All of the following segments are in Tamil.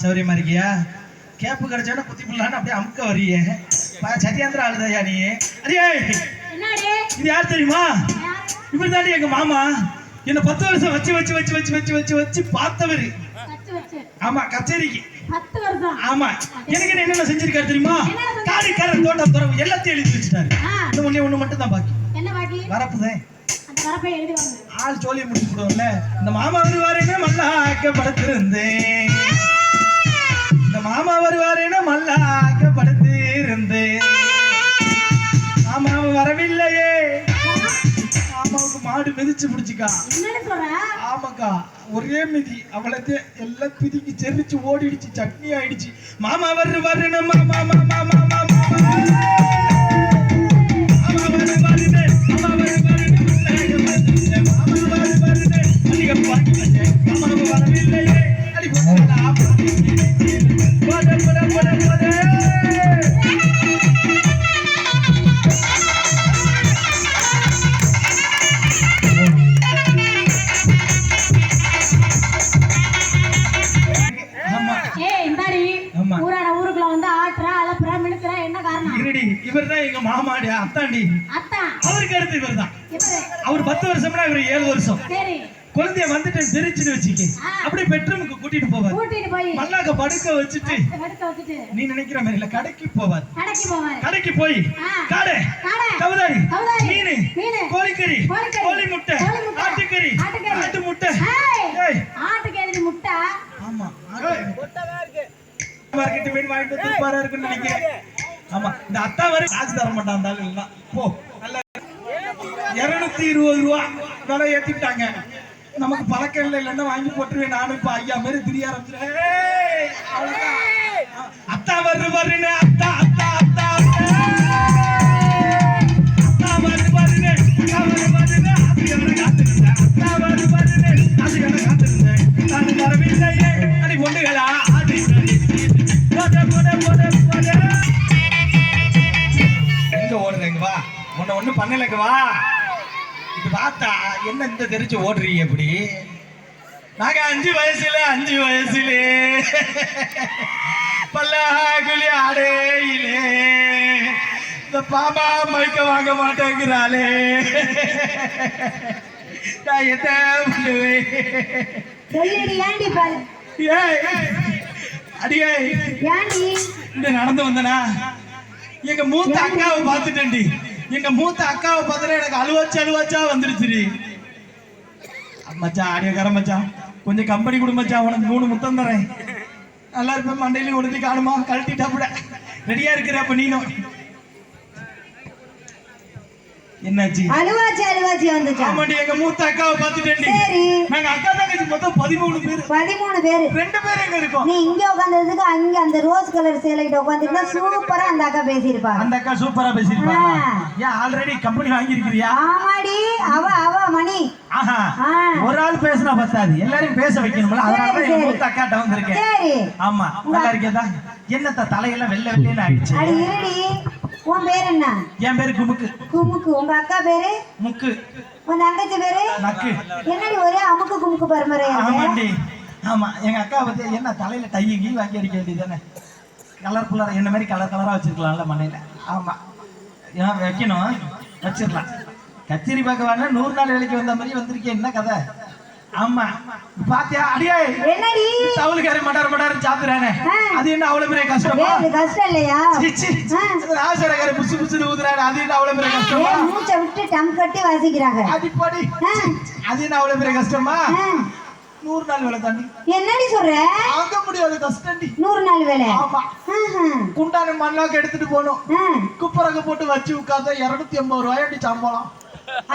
சௌரியமா இருக்கியா? கேப்பு கிடைச்சோட குத்தி புள்ளான்னு அப்படியே அமுக்க வர்றியே. சத்யாந்திர ஆளுதையா நீ? அடியே இது யார் தெரியுமா? இவர் தாண்டி எங்க மாமா. என்ன 10 வருஷம் வச்சு வச்சு வச்சு வச்சு வச்சு வச்சு வச்சு பார்த்தவரு. ஆமா, கச்சேரிக்கு 10 வருஷம். ஆமா, எனக்கு என்னென்ன செஞ்சிருக்காரு தெரியுமா? காடு கரை தோட்டம் துறவு எல்லாத்தையும் எழுதி வச்சுட்டாரு. இந்த ஒண்ணு மட்டும் தான் பாக்கி. என்ன பாக்கி? வரப்புதான். அந்த வரப்பை எழுதி வாங்க. ஆள் சோழியை முடிச்சு விடுவோம்ல. இந்த மாமா வருவாருன்னு மல்லாக்கப்படுத்திருந்தேன். மாமா வருவாருன்னு மல்லாக்கப்படுத்தி இருந்தேன். மாமா வரவில்லையே. மாமாவுக்கு மாடு மிதிச்சு முடிச்சுக்கா. ஆமாக்கா, ஒரே மிதி. அவளது எல்லாம் பிதிக்கு செரிச்சு ஓடிடுச்சு, சட்னி ஆயிடுச்சு. மாமா வருவாருன்னு மாமா மாமா மாமா வரவில்லையே. இவர்தான் எங்க மாமாடி அத்தாண்டி. அவருக்கு அடுத்து இவர் தான். அவர் 10 வருஷம்னா இவர் 7 வருஷம். குழந்தைய வந்துட்டு தெரிச்சுன்னு வச்சுக்கி அப்படியே பெட்ரூமுக்கு கூட்டிட்டு போவார். மல்லாக்க படுக்க வச்சுட்டு நீ நினைக்கிற மாதிரி இல்ல, கடைக்கு போவார். கடைக்கு போய் காடை கவுதாரி மீன் கோழிக்கறி கோழி முட்டை ஆட்டுக்கறி ஆட்டு முட்டை ஆட்டுக்கறி முட்டை. ஆமா, மார்க்கெட் மீன் வாங்கிட்டு சூப்பரா இருக்குன்னு நினைக்கிறேன். ஆமா, இந்த அத்தா வரை காசு தர மாட்டான். இல்ல போ, நல்ல 220 ரூபா விலை ஏத்திட்டாங்க. நமக்கு பழக்கம் இல்லை, இல்லைன்னா வாங்கி போட்டுருவேன். நானும் இப்ப ஐயா மாரி திரிய ஆரம்பிச்சிட்டேன். அத்தா வருன்னு அத்தா அத்தா அத்தா அத்தா வருன்னு அது காத்திருந்தேன். அத்தா வருன்னு அது காத்திருந்தேன். நான் வரவில்லையே. அடி பொண்ணுகளா ஆடி ஓடுறேங்க வா, உன்னை ஒண்ணு பண்ணலைங்க வா. இது பார்த்தா என்ன இந்த தெரிச்சு ஓடுறீங்க எப்படி? நாங்க 5 வயசுல பல்லாகுலி ஆடையிலே இந்த பாமா மைக்க வாங்க மாட்டேங்கிறாளே. நான் என்ன பண்ணுவேன்? அடியே இந்த நடந்து வந்தனா எங்க மூத்த அக்காவை பார்த்துட்டேன்டி. எங்க மூத்த அக்காவை பார்த்துட்டு எனக்கு அழுவாச்சா வந்துருச்சு. மச்சான் ஆடியோக்கார மச்சான், கொஞ்சம் கம்பெனி கொடு மச்சான், உனக்கு 3 முத்தம் தரேன். நல்லா இருப்பேன். மண்டையில உடுத்தி காணுமா கழட்டிட்டாப்புட ரெடியா இருக்கிற. அப்ப நீனும் என்னாச்சு? அழுவாச்சி வந்துச்சு. ஆமாடி, எங்க மூத்த அக்காவை பார்த்துட்டேன்டி. சரி, நாங்க அக்கா தங்கச்சி மொத்தம் 13 பேர். 2 பேர் எங்க இருக்கோம். நீ இங்க உட்கார்ந்ததுக்கு அங்க அந்த ரோஸ் கலர் சேலையிட்ட உட்கார்ந்திருந்தா சூப்பரா அந்த அக்கா பேசியிருப்பா. அந்த அக்கா சூப்பரா பேசியிருப்பா. ஏன் ஆல்ரெடி கம்பெனி வாங்கி இருக்கிறியா? ஆமாடி, அவ மணி. ஆஹா, ஒரு ஆள் பேசினா பத்தாது, எல்லாரையும் பேச வைக்கணும்ல. அதனால தான் எங்க மூத்த அக்காட்ட வந்திருக்கேன். சரி, ஆமா, நல்லா இருக்கேதா? என்னத்த தலையெல்லாம் வெள்ளை வெள்ளைன்னு ஆயிடுச்சு. அடி இருடி, உன் பேர் என்ன? என் பேரு குமுக்கு. உங்க அக்கா பேரு முக்கு. உன் தங்கச்சி பேரு நக்கு. என்னடி ஒரே அமுக்கு குமுக்கு பரம்பரையா? ஆமாண்டி. ஆமா, எங்க அக்கா பத்தி என்ன தலையில டை கீ வாங்கி அடிக்க வேண்டியதானே? கலர்ஃபுல்லா என்ன மாதிரி கலரா வச்சிருக்கலாம்ல மண்ணையில. ஆமா, ஏன் வைக்கணும், வச்சிடலாம். கச்சேரி பார்க்க வரல, 100 நாள் வேலைக்கு வந்த மாதிரி வந்திருக்கேன். என்ன கதை? ஆமா, பாத்தியா? அடியே என்னடி தவுளுக்காரி மடார் சாப்பிடுறானே, அது என்ன அவ்வளவு பெரிய கஷ்டமா? கஷ்டம் இல்லையா? ராசரகாரி புசு புசுன்னு ஊதுறானே, அது என்ன அவ்வளவு பெரிய கஷ்டமா? மூச்சை விட்டு டம் கட்டி வாசிக்கிறாங்க. அடிப்படி அது என்ன அவ்வளவு பெரிய கஷ்டமா? 100 நாள் வேலை தாண்டி. என்னடி சொல்ற? ஆக முடியாது, கஷ்டம்டி. 100 நாள் வேலை. ஆமா, குண்டான மண்ணாக்க எடுத்துட்டு போகணும். குப்பரங்க போட்டு வச்சு உட்கார்ந்தா 280 ரூபாய் சம்பளம்.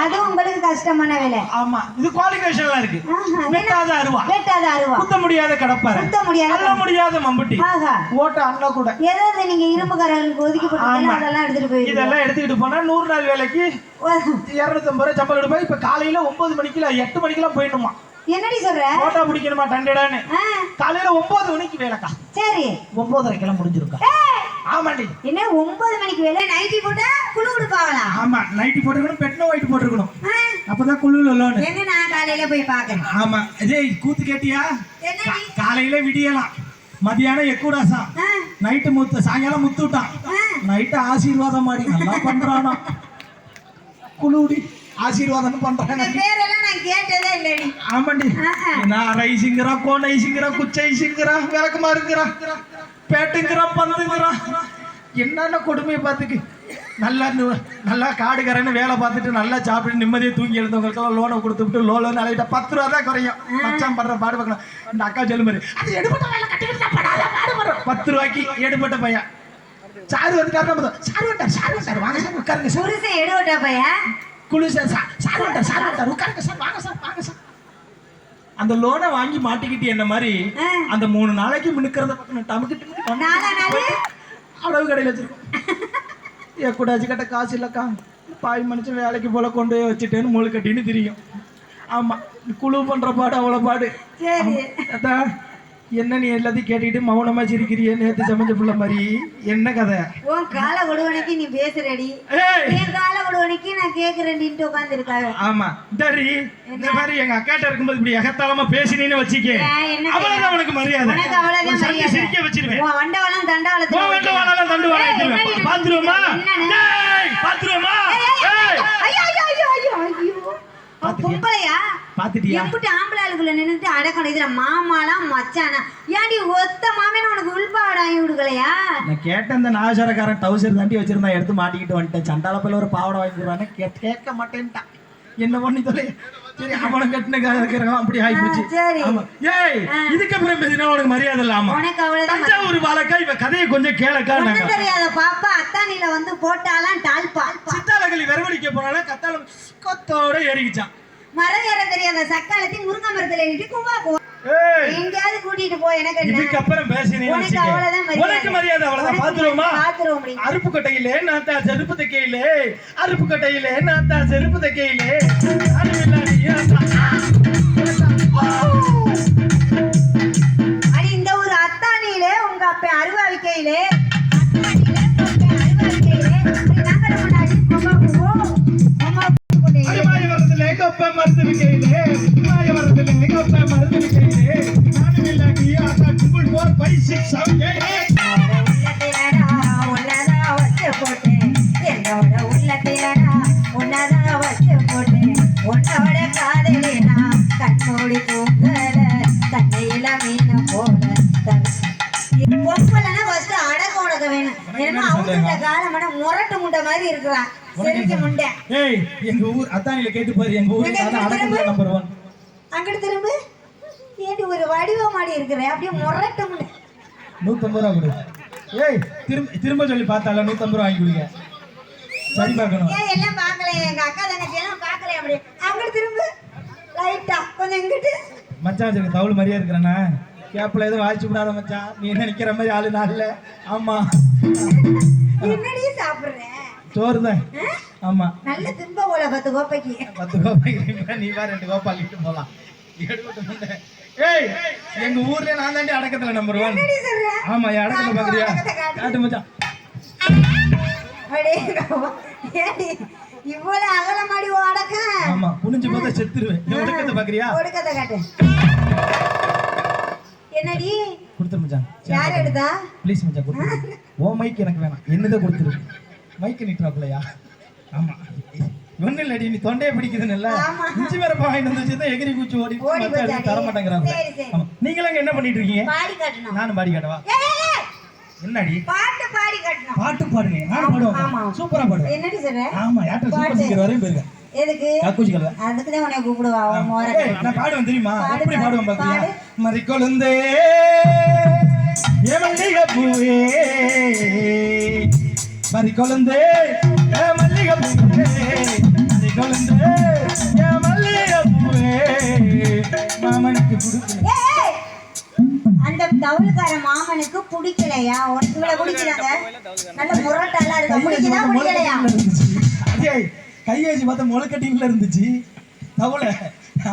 அது உங்களுக்கு கஷ்டமான வேலை. ஆமா, இது குவாலிஃபிகேஷன்லாம் இருக்கு. வெட்டாத அருவா, குத்த முடியாத கடப்பாரை, அள்ள முடியாத மம்புட்டி, ஓட்ட அண்ணா கூட ஏதாவது நீங்க இரும்புக்காரர்களுக்கு ஒதுக்கி போட்டு அதெல்லாம் எடுத்துட்டு போய் இதெல்லாம் எடுத்துக்கிட்டு போனா 100 நாள் வேலைக்கு 250 ரூபாய் சம்பளம் எடுப்பா. இப்ப காலையில 9 மணிக்கு 8 மணிக்கெல்லாம் போயிடணுமா? என்னடி சொல்ற? போட்டா பிடிக்கணுமா டண்டடான்னு? காலையில 9 மணிக்கு வேலைக்கா. சரி, 9:30 முடிஞ்சிருக்கா? ஆமாண்டி. என்ன 9 மணிக்கு வேலை? நைட்டி போட்டா குளு குடுப்பாங்களா? ஆமா, நைட்டி போட்டுக்கணும், பெட்னோ ஒயிட் போட்டுக்கணும், அப்பதான் குளுல லோன். என்ன நான் காலையில போய் பாக்கறேன். ஆமா, டேய் கூத்து கேட்டியா? காலையில விடியலாம், மதியானம் எக்கூடாசா, நைட்டு முத்து, சாயங்காலம் முத்துட்டான், நைட்டு ஆசீர்வாதம் மாடி நல்லா பண்றானா. குளுடி ஆசீர்வாதம் பண்றாங்க. பேரெல்லாம் நான் கேட்டதே இல்லடி. ஆமாண்டி. நான் ரைசிங்கறா, கோனைசிங்கறா, குச்சைசிங்கறா, விளக்குமாறுங்கறா, பேட்டுங்கறா, பந்துங்கறா, என்னென்ன கொடுமையை பார்த்துக்கு. நல்லா காடுகரன்னு வேலை பார்த்துட்டு நல்லா சாப்பிட்டு நிம்மதியை தூங்கி எழுந்தவங்களுக்கெல்லாம் லோனை கொடுத்துட்டு லோன் அழைட்ட 10 ரூபா தான் குறையும். மச்சான் படுற பாடு பார்க்கணும். இந்த அக்கா சொல்லு மாதிரி அது எடுபட்ட வேலை கட்டிக்கிட்டு பாடு 10 ரூபாய்க்கு எடுபட்ட பையன். சாரு வந்துட்டாரு, சாரு சார் வாங்க சார் உட்காருங்க சார். எடுபட்ட பையன் குழு சார், சார் வந்துட்டார் உட்காருங்க சார், வாங்க சார் வாங்க சார். அந்த லோனை வாங்கி மாட்டிக்கிட்டு என்ன மாதிரி அந்த 3 நாளைக்கு மினுக்கிறத பக்கம் டமுக்கிட்டு அளவு கடையில் வச்சிருக்கோம். எப்படாச்சு கட்ட காசு இல்லைக்கா, பாய் மனுஷன் வேலைக்கு போல கொண்டு போய் வச்சுட்டேன்னு மூளை கட்டின்னு தெரியும். ஆமாம், குழு பண்ணுற பாடு அவ்வளோ பாடு. அதான் என்ன நீ எல்லாத்தையும் கேட்டுக்கிட்டு மௌனமா சிரிக்கிறியே, நேத்து சமைச்ச புள்ள மாதிரி என்ன கதை? உன் கால கொடுவனைக்கு நீ பேசுறடி, என் கால கொடுவனைக்கு நான் கேக்குறேன்ட்டு உட்காந்துருக்காங்க. ஆமா சரி, இந்த மாதிரி எங்க அக்காட்ட இருக்கும்போது இப்படி எகத்தாளமா பேசினீன்னு வச்சுக்க, அவ்வளவுதான் உனக்கு மரியாதை. சிரிக்க வச்சிருவேன். வண்டவாளம் தண்டவாளம், வண்டவாளம் தண்டுவாளம் பாத்துருவோமா? பாத்துருவோமா? பொம்பளையா பாத்துட்டியா? எப்படி ஆம்பளை ஆளுக்குள்ள நின்னுட்டு அடக்கணும். இதுல மாமாலாம் மச்சானா ஏன்டி ஒத்த மாமேன உனக்கு உள்பாடா விடுகலையா? நான் கேட்ட இந்த நாகசாரக்காரன் டவுசர் தாண்டி வச்சிருந்தா எடுத்து மாட்டிக்கிட்டு வந்துட்டேன். சண்டால போல ஒரு பாவடை வாங்கி கொடுறானே, கேட்க மாட்டேன்ட்டான். என்ன பண்ணி தொலை. சரி, அவனை கட்டினக்காக இருக்கிறான், அப்படி ஆகி போச்சு. ஏய், இதுக்கப்புறம் பேசினா உனக்கு மரியாதை இல்லாம தஞ்சாவூர் வாழக்கா. இவ கதையை கொஞ்சம் கேளக்கா. தெரியாத பாப்பா அத்தானில வந்து போட்டாலாம் டால்பா, சித்தாலகளி விரவழிக்க போனால கத்தால கொத்தோட ஏறிக்கிச்சான். மரம் ஏற தெரியாத சக்காலத்தி முருங்கை மரத்துல ஏறிட்டு குவாக்கு எங்கயாவது கூட்டிட்டு போய். எனக்கு இதுக்கப்புறம் பேசினீங்க உனக்கு மரியாதை அவ்வளவுதான். பாத்துருவோமா? அருப்பு கட்டையிலே நான் தான் செருப்பு தைக்கையிலே, அருப்பு கட்டையிலே நான் தான் செருப்பு தைக்கையிலே, அடி இந்த ஒரு அத்தானியிலே உங்க அப்ப அருவாவிக்கையிலே முரட்டு முண்டை மாதிரி இருக்கிறான். எங்க ஊர் அத்தானில கேட்டு பாரு, எங்க ஊர் நம்பர் 1. அங்கிட்டு திரும்ப ஏண்டி ஒரு வடிவ மாடி இருக்கிற அப்படியே முரட்டு முண்டை. 150 ரூபா கொடு. ஏய், திரும்ப சொல்லி பார்த்தால 150 ரூபா வாங்கி கொடுங்க. சரி பார்க்கணும். ஏய், எல்லாம் பார்க்கல, எங்க அக்கா தங்கச்சி எல்லாம் பார்க்கல. அப்படியே அங்கிட்டு திரும்ப லைட்டா கொஞ்சம் இங்கிட்டு. மச்சான் சரி தவுள் மாதிரியா இருக்கிறேன்னா கேப்ல எதுவும் வாய்ச்சி விடாத மச்சான். நீ நினைக்கிற மாதிரி ஆளு நான் இல்ல. ஆமா, என்னடி சாப்பிடுற? சோறு தான். ஆமா, நல்ல திம்ப போல 10 கோப்பைக்கு 10 கோப்பைக்கு நீ வா 2 கோப்பை அள்ளிட்டு போலாம். ஏய், எங்க ஊர்ல நான் தாண்டி அடக்கத்துல நம்பர் 1. ஆமா, அடக்கத்துல பாக்குறியா? காட்டு மச்சான். இவ்வளவு அகல மாடி அடக்க. ஆமா, புனிஞ்சு போத செத்துருவேன். ஒடுக்கத்தை பாக்குறியா? ஒடுக்கத்தை காட்டு. என்னடி கொடுத்து மச்சான்? யார் எடுத்தா? ப்ளீஸ் மச்சான் கொடுத்து. ஓ மைக் எனக்கு வேணாம், என்னத கொடுத்துரு. மைக் நீட்றாப்லையா? ஆமா, ஒண்ணு இல்லடி, நீ தொண்டையை பிடிக்குதுன்னு இஞ்சி வேற வாங்கிட்டு வந்துச்சு, எகிரி குச்சி ஓடி தர மாட்டேங்கிறாங்க. நீங்களும் என்ன பண்ணிட்டு இருக்கீங்க? பாடி காட்டணும். நானும் பாடி காட்டவா? என்னடி பாட்டு பாடி காட்டணும்? பாட்டு பாடுங்க, நானும் பாடுவேன். சூப்பரா பாடுவேன். என்னடி சொல்ற? ஆமா, யாட்ட சூப்பர் சிங்கர் வரையும் போயிருக்கேன். எதுக்கு? காக்குச்சி கல்வ. அதுக்கு தான் உன்னை கூப்பிடுவா. நான் பாடுவேன் தெரியுமா? எப்படி பாடுவேன் பாத்தியா? மரிக்கொழுந்தே ஏ மல்லிகை பூவே, மரிக்கொழுந்தே ஏ மல்லிகை பூவே, மரிக்கொழுந்தே ஏய், அந்த தவுளுக்கார மாமனுக்கு பிடிக்கலையா? உனக்கு இவ்வளவு பிடிக்கிறாங்க, நல்ல முரட்டாலாம் இருக்க, பிடிக்குதா பிடிக்கலையா? கை வச்சு பார்த்தா முளைக்கட்டிங்கள இருந்துச்சு தவளை.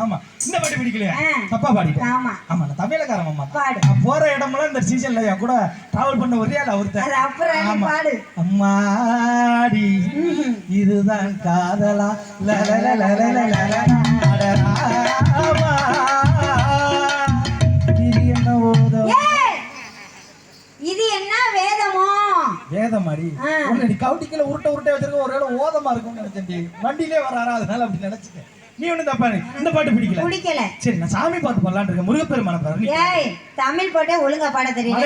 ஆமா, இந்த பாட்டு பிடிக்கலையா? தப்பா பாடிட்டேன். ஆமா ஆமா, நான் தமிழக்காரன் அம்மா. பாடு. போற இடமெல்லாம் இந்த சீசன்ல என் கூட டிராவல் பண்ண ஒரே ஆள் ஒருத்தர். அப்புறம் பாடு. அம்மாடி இதுதான் காதலா இது என்ன ஓதம்? இது என்ன வேதமோ? வேதமாடி உன்னை கவுட்டிக்கல உருட்டை வச்சிருக்க ஒரு இடம் ஓதமா இருக்கும்னு நினைச்சேன். வண்டியிலே வராரா, அதனால அப்படி நினைச்சிட்டேன். நீ ஒண்ணு தப்பா இந்த பாட்டு பிடிக்கல. சரி, நான் சாமி பாட்டு பாடலான்னு இருக்கேன். முருகப்பெருமான பாரு. ஏய், தமிழ் பாட்டே ஒழுங்கா பாட தெரியல.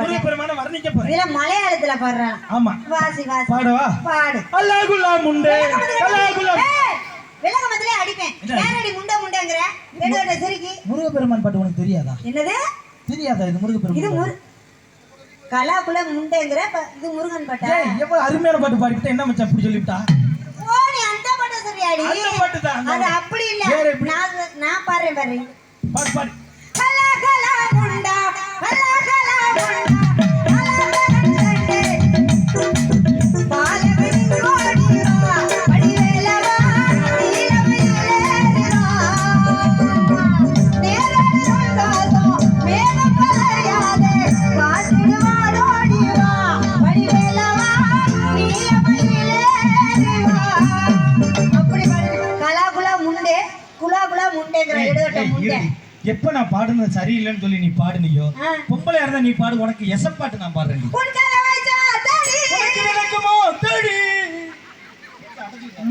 முருகப்பெருமான வர்ணிக்க போறேன். இல்ல மலையாளத்துல பாடுறான். ஆமா, வாசி பாடவா? பாடு. அல்லாஹ்குல்லா முண்டே அல்லாஹ்குல்லா. ஏய், விலகமத்திலே அடிப்பேன். ஏனடி முண்டங்கற? வெடுவட சிரிக்கி. முருகப்பெருமான் பாட்டு உனக்கு தெரியாதா? என்னது தெரியாதா? இது முருகப்பெருமான். இது கலாகுல முண்டங்கற, இது முருகன் பாட்டா? ஏய், எவ்வளவு அருமையான பாட்டு பாடிட்ட. என்ன மச்சான் இப்படி சொல்லிட்டா? ஓ, நீ அந்த பாட்டு சொல்றியாடி? அந்த பாட்டு தான். அது அப்படி இல்ல. நான் பாடுறேன் பாரு. பாடு. கலாகலா முண்டா கலாகலா முண்டா கலாகலண்டே பாலவனி ஓடிவா படிவேலவா நீலமயிலேறிவா நேரடி வந்தாதோ மேகம் கலையாதே காற்றிடுவார் ஓடிவா படிவேலவா நீலமயிலேறிவா. அப்படி கலாகுலா முண்டே குலாகுலா முண்டேங்கற எடுவட்ட முண்டே. எப்ப நான் பாடுனது சரியில்லைன்னு சொல்லி நீ பாடுனியோ, பொம்பளையா இருந்தா நீ பாடு, உனக்கு எசப் பாட்டு நான் பாடுறேன்.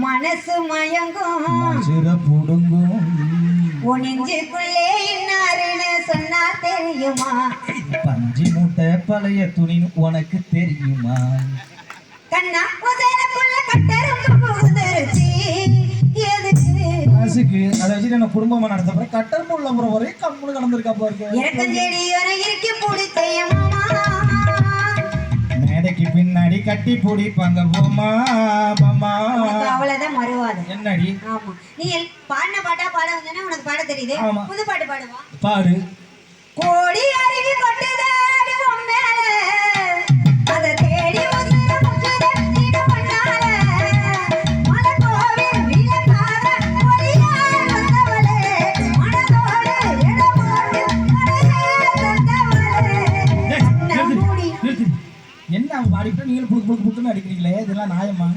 மனசு மயங்கும் புடுங்கும் நெஞ்சுக்குள்ளே இன்னாருன்னு சொன்னா தெரியுமா? பஞ்சு மூட்டை பழைய துணி உனக்கு தெரியுமா? கண்ணா உதயக்குள்ள கட்டரும் புகுந்துருச்சு எதுக்கு? அதை வச்சு என்ன குடும்பமா நடத்த கட்டர் முள்ள முறை வரை கம்முன்னு கடந்திருக்கா பாருங்க. எனக்கு செடி வரை இருக்கு பிடிச்சையமா, மேடைக்கு பின்னாடி கட்டி பிடிப்பாங்க போமா பாமா. அவ்வளவுதான் மறுவாது. என்னடி? ஆமா, நீ பாடின பாட்டா பாட வந்தேன்னா உனக்கு பாட தெரியுது. புது பாட்டு பாடுவா. பாடு. கோடி அருவி கொட்டுதே அடி உன் மேல, அதை தேடி வந்து என்ன பாடிட்டு நீங்களும் புக்கு புக்கு புக்குன்னு அடிக்கிறீங்களே, இதெல்லாம் நியாயமா?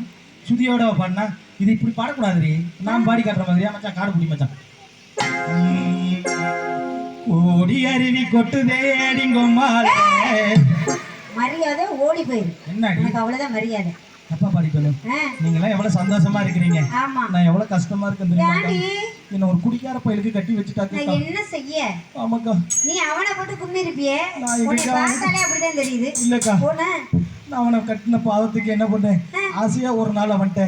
சுதியோட பாடினா இது இப்படி பாடக்கூடாது. நான் பாடி காட்டுற மாதிரியா மச்சான்? காடு பிடி மச்சான். ஓடி அருவி கொட்டுதே அடிங்கம்மா. மரியாதை ஓடி போயிரு. என்ன அவ்வளவுதான் மரியாதை. தப்பா பாடிக்கணும். நீங்க எல்லாம் எவ்வளவு சந்தோஷமா இருக்கிறீங்க, நான் எவ்வளவு கஷ்டமா இருக்கேன் தெரியுமா? என்ன ஒரு குடிக்கார பயலுக்கு கட்டி வச்சுட்டாங்க. நான் என்ன செய்ய? ஆமாக்கா, நீ அவனை போட்டு கும்மி இருப்பியே, உன்னை பார்த்தாலே அப்படிதான் தெரியுது. இல்லக்கா, நான் அவனை கட்டின பாவத்துக்கு என்ன பண்ணேன், ஆசையா ஒரு நாள் அவன்கிட்ட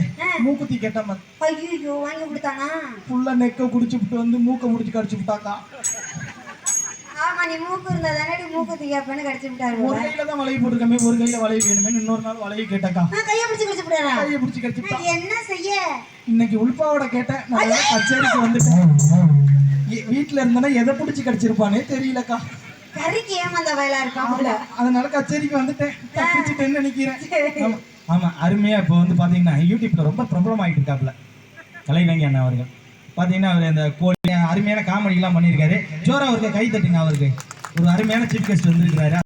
மூக்குத்தி கேட்டாம. ஐயோ, வாங்கி கொடுத்தானா? புள்ள நெக்க குடிச்சுட்டு வந்து மூக்க முடிச்சு கடிச்சு விட்டாக்கா. ஆமா, நீ மூக்கு இருந்தா தானே மூக்குத்தி கேப்பேன்னு கடிச்சு விட்டாரு. ஒரு கையில தான் வளைய போட்டுருக்கமே, ஒரு கையில வளைய வேணுமே, இன்னொரு நாள் வளைய கேட்டாக்கா. கையை பிடிச்சு கடிச்சு விட்டாரா? கையை பிடிச்சு கடிச்சு விட்டா. என்ன செய்ய? இன்னைக்கு உள்பாவோட கேட்டேன், நான் கச்சேரிக்கு வந்துட்டேன். வீட்டுல இருந்தேன்னா எதை பிடிச்சி கடிச்சிருப்பானே தெரியலக்கா. கறிக்கு ஏமாந்த வயலா இருக்கான், அதனால கச்சேரிக்கு வந்துட்டேன். தப்பிச்சுட்டேன்னு நினைக்கிறேன். ஆமா, அருமையா இப்போ வந்து பாத்தீங்கன்னா யூடியூப்ல ரொம்ப பிரபலம் ஆயிட்டு இருக்காப்ல கலைவேங்கி அண்ணா அவர்கள். பாத்தீங்கன்னா அவர் இந்த கோழி அருமையான காமெடி எல்லாம் பண்ணியிருக்காரு. ஜோரா அவருக்கு கை தட்டுங்க. அவருக்கு ஒரு அருமையான சீஃப் கெஸ்ட் வந்திருக்கிறாரு.